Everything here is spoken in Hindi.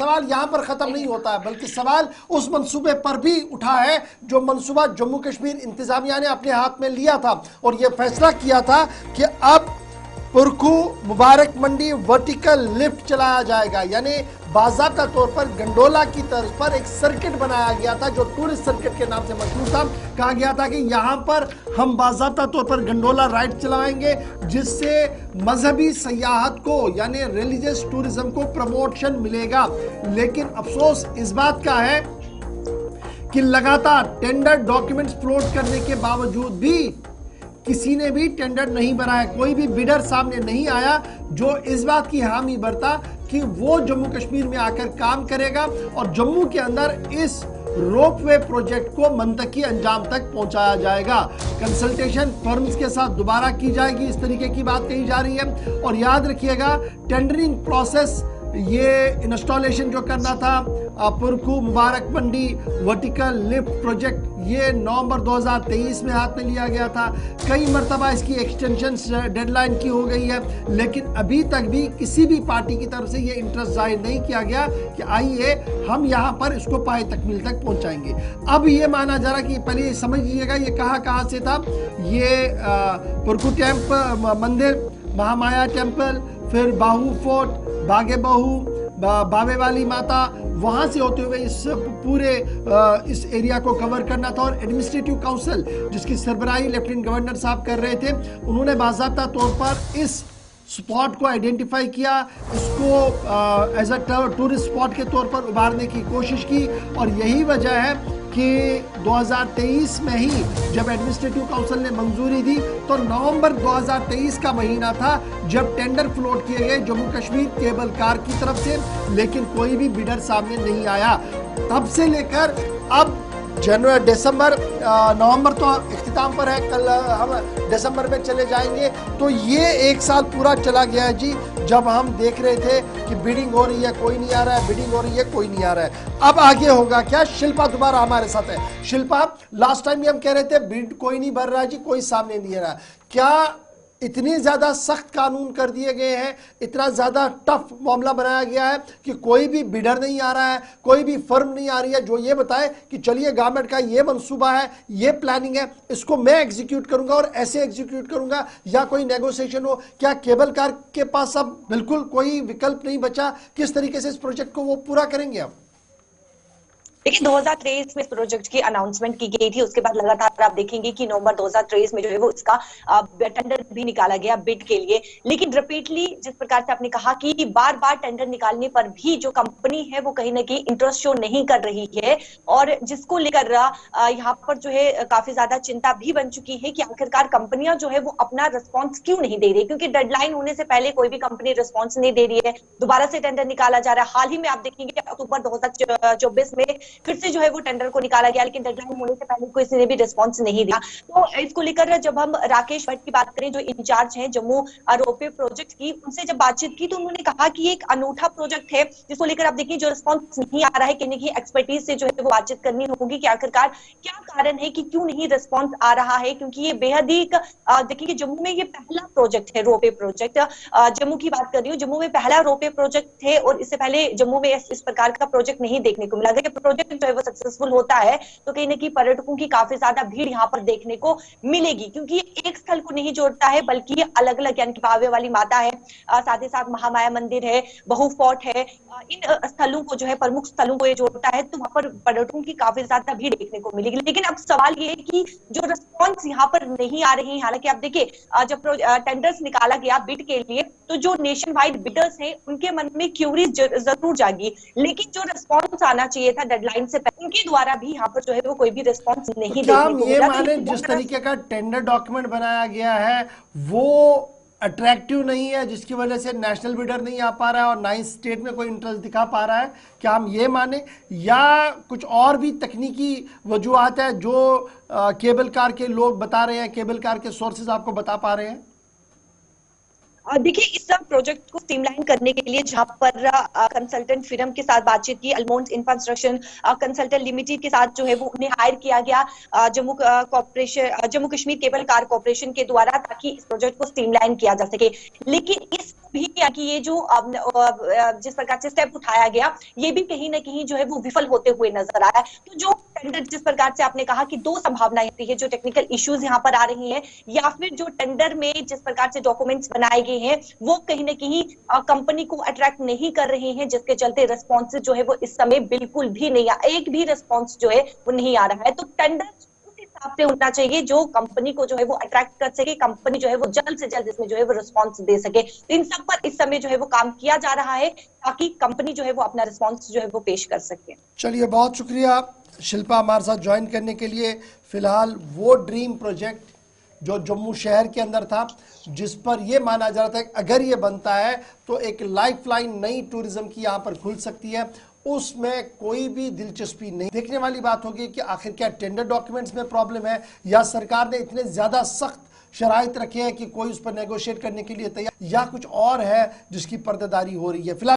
सवाल यहाँ पर खत्म नहीं होता है, बल्कि सवाल उस मंसूबे पर भी उठा है जो मंसूबा जम्मू कश्मीर इंतजामिया ने अपने हाथ में लिया था और यह फैसला किया था कि अब पुरखू मुबारक मंडी वर्टिकल लिफ्ट चलाया जाएगा। यानी बाज़ाब्ता तौर पर गंडोला की तर्ज पर एक सर्किट बनाया गया था जो टूरिस्ट सर्किट के नाम से मशहूर था। कहा गया था कि यहाँ पर हम बाज़ाब्ता तौर पर गंडोला राइड चलाएंगे जिससे मजहबी सयाहत को यानी रिलीजियस टूरिज्म को प्रमोशन मिलेगा। लेकिन अफसोस इस बात का है कि लगातार टेंडर डॉक्यूमेंट्स फ्लोट करने के बावजूद भी किसी ने भी टेंडर नहीं भरा है, कोई भी बिडर सामने नहीं आया जो इस बात की हामी भरता कि वो जम्मू कश्मीर में आकर काम करेगा और जम्मू के अंदर इस रोपवे प्रोजेक्ट को मंतकी अंजाम तक पहुंचाया जाएगा। कंसल्टेशन फर्म्स के साथ दोबारा की जाएगी, इस तरीके की बात कही जा रही है। और याद रखिएगा टेंडरिंग प्रोसेस, ये इंस्टॉलेशन जो करना था पुरखू Mubarak Mandi vertical lift project, ये नवंबर 2023 में हाथ में लिया गया था। कई मरतबा इसकी एक्सटेंशन डेडलाइन की हो गई है, लेकिन अभी तक भी किसी भी पार्टी की तरफ से ये इंटरेस्ट जाहिर नहीं किया गया कि आइए हम यहाँ पर इसको पाए तकमील तक पहुँचाएंगे। अब ये माना जा रहा कि पहले समझ लीजिएगा ये कहाँ से था। ये पुरखू मंदिर, महामाया टेम्पल, फिर बाहू फोर्ट, बागे बहू, बाबे वाली माता, वहां से होते हुए इस पूरे इस एरिया को कवर करना था। और एडमिनिस्ट्रेटिव काउंसिल जिसकी सरबराही लेफ्टिनेंट गवर्नर साहब कर रहे थे, उन्होंने बाज़ाब्ता तौर पर इस स्पॉट को आइडेंटिफाई किया, इसको एज अ टूरिस्ट स्पॉट के तौर पर उभारने की कोशिश की। और यही वजह है कि 2023 में ही जब एडमिनिस्ट्रेटिव काउंसिल ने मंजूरी दी तो नवंबर 2023 का महीना था जब टेंडर फ्लोट किए गए जम्मू कश्मीर केबल कार की तरफ से, लेकिन कोई भी बिडर सामने नहीं आया। तब से लेकर अब दिसंबर, नवंबर तो इख्तिताम पर है, कल हम दिसंबर में चले जाएंगे। तो ये एक साल पूरा चला गया है जी, जब हम देख रहे थे कि बिडिंग हो रही है कोई नहीं आ रहा है, बिडिंग हो रही है कोई नहीं आ रहा है। अब आगे होगा क्या? शिल्पा दोबारा हमारे साथ है। शिल्पा, लास्ट टाइम भी हम कह रहे थे बिड कोई नहीं भर रहा है जी, कोई सामने नहीं आ रहा। क्या इतने ज्यादा सख्त कानून कर दिए गए हैं, इतना ज्यादा टफ मामला बनाया गया है कि कोई भी बिडर नहीं आ रहा है, कोई भी फर्म नहीं आ रही है जो ये बताए कि चलिए गवर्नमेंट का ये मंसूबा है, ये प्लानिंग है, इसको मैं एग्जीक्यूट करूंगा और ऐसे एग्जीक्यूट करूंगा, या कोई नेगोशिएशन हो? क्या केबल कार के पास अब बिल्कुल कोई विकल्प नहीं बचा? किस तरीके से इस प्रोजेक्ट को वो पूरा करेंगे अब? देखिए 2023 में इस प्रोजेक्ट की अनाउंसमेंट की गई थी, उसके बाद लगातार आप देखेंगे कि नवंबर 2023 में जो है वो इसका टेंडर भी निकाला गया बिड के लिए। लेकिन रिपीटली जिस प्रकार से आपने कहा कि बार बार टेंडर निकालने पर भी जो कंपनी है वो कहीं ना कहीं इंटरेस्ट शो नहीं कर रही है, और जिसको लेकर यहाँ पर जो है काफी ज्यादा चिंता भी बन चुकी है कि आखिरकार कंपनियां जो है वो अपना रिस्पॉन्स क्यों नहीं दे रही, क्योंकि डेडलाइन होने से पहले कोई भी कंपनी रिस्पॉन्स नहीं दे रही है। दोबारा से टेंडर निकाला जा रहा है। हाल ही में आप देखेंगे अक्टूबर 2024 में फिर से जो है वो टेंडर को निकाला गया, लेकिन डेडलाइन होने से पहले किसी ने भी रिस्पांस नहीं दिया। तो इसको लेकर जब हम राकेश भट्ट की बात करें जो इंचार्ज हैं जम्मू रोपवे प्रोजेक्ट की, उनसे जब बातचीत की तो उन्होंने कहा कि एक अनूठा प्रोजेक्ट है जिसको लेकर आप देखिए जो रिस्पांस नहीं आ रहा है, कहीं की एक्सपर्टीज से जो है वो बातचीत करनी होगी कि आखिरकार क्या कारण है कि क्यों नहीं रिस्पॉन्स आ रहा है, क्योंकि ये बेहद ही देखिए जम्मू में ये पहला प्रोजेक्ट है रोपवे प्रोजेक्ट। जम्मू की बात कर रही हूँ, जम्मू में पहला रोपवे प्रोजेक्ट है और इससे पहले जम्मू में इस प्रकार का प्रोजेक्ट नहीं देखने को मिला। अगर प्रोजेक्ट जो है वो सक्सेसफुल होता है तो कहीं ना कहीं पर्यटकों की काफी ज्यादा भीड़ यहाँ पर देखने को मिलेगी, क्योंकि ये एक स्थल को नहीं जोड़ता है बल्कि अलग अलग, यानी कि बावे वाली माता है, साथ ही साथ महामाया मंदिर है, बहु फोर्ट है, इन स्थलों को जो है प्रमुख स्थलों को ये जोड़ता है। तो वहां पर पर्यटकों की काफी ज्यादा भीड़ देखने को मिलेगी। लेकिन अब सवाल ये है कि जो रिस्पॉन्स यहाँ पर नहीं आ रहे हैं, हालांकि आप देखिए जब टेंडर्स निकाला गया बिड के लिए तो जो नेशन वाइड बिडर्स हैं उनके मन में क्यूरीज जरूर जागी, लेकिन जो रिस्पॉन्स आना चाहिए था डेडलाइन से पहले उनके द्वारा भी यहाँ पर जो है वो कोई भी रिस्पॉन्स नहीं देखने को मिला। माने जिस तरीके का टेंडर डॉक्यूमेंट बनाया गया है वो अट्रैक्टिव नहीं है, जिसकी वजह से नेशनल बिडर नहीं आ पा रहा है और ना ही स्टेट में कोई इंटरेस्ट दिखा पा रहा है, क्या हम ये माने? या कुछ और भी तकनीकी वजूहत है जो केबल कार के लोग बता रहे हैं, केबल कार के सोर्सेज आपको बता पा रहे हैं? देखिए इस प्रोजेक्ट को स्ट्रीमलाइन करने के लिए जहां पर कंसल्टेंट फिर्म के साथ बातचीत की, अल्मोंस इंफ्रास्ट्रक्चर कंसल्टेंट लिमिटेड के साथ जो है वो उन्हें हायर किया गया Jammu Kashmir cable car corporation के द्वारा, ताकि इस प्रोजेक्ट को स्ट्रीमलाइन किया जा सके। लेकिन इस भी कि ये जो जिस प्रकार से स्टेप उठाया गया, ये भी कहीं ना कहीं जो है वो विफल होते हुए नजर आया। तो जो टेंडर, जिस प्रकार से आपने कहा कि दो संभावनाएं होती है, जो टेक्निकल इश्यूज यहाँ पर आ रही हैं, या फिर जो टेंडर में जिस प्रकार से डॉक्यूमेंट्स बनाए गए हैं वो कहीं ना कहीं कंपनी को अट्रैक्ट नहीं कर रहे हैं, जिसके चलते रिस्पॉन्स जो है वो इस समय बिल्कुल भी नहीं, एक भी रिस्पॉन्स जो है वो नहीं आ रहा है। तो टेंडर उस हिसाब से होना चाहिए जो कंपनी को जो है वो अट्रैक्ट कर सके, कंपनी जो है वो जल्द से जल्द इसमें जो है वो रिस्पॉन्स दे सके। तो इन सब पर इस समय जो है वो काम किया जा रहा है ताकि कंपनी जो है वो अपना रिस्पॉन्स जो है वो पेश कर सके। चलिए, बहुत शुक्रिया शिल्पा हमारे साथ ज्वाइन करने के लिए। फिलहाल वो ड्रीम प्रोजेक्ट जो जम्मू शहर के अंदर था, जिस पर यह माना जा रहा था कि अगर ये बनता है तो एक लाइफलाइन नई टूरिज्म की यहाँ पर खुल सकती है, उसमें कोई भी दिलचस्पी नहीं। देखने वाली बात होगी कि आखिर क्या टेंडर डॉक्यूमेंट्स में प्रॉब्लम है, या सरकार ने इतने ज़्यादा सख्त शराइत रखे हैं कि कोई उस पर नेगोशिएट करने के लिए तैयार, या कुछ और है जिसकी पर्देदारी हो रही है। फिलहाल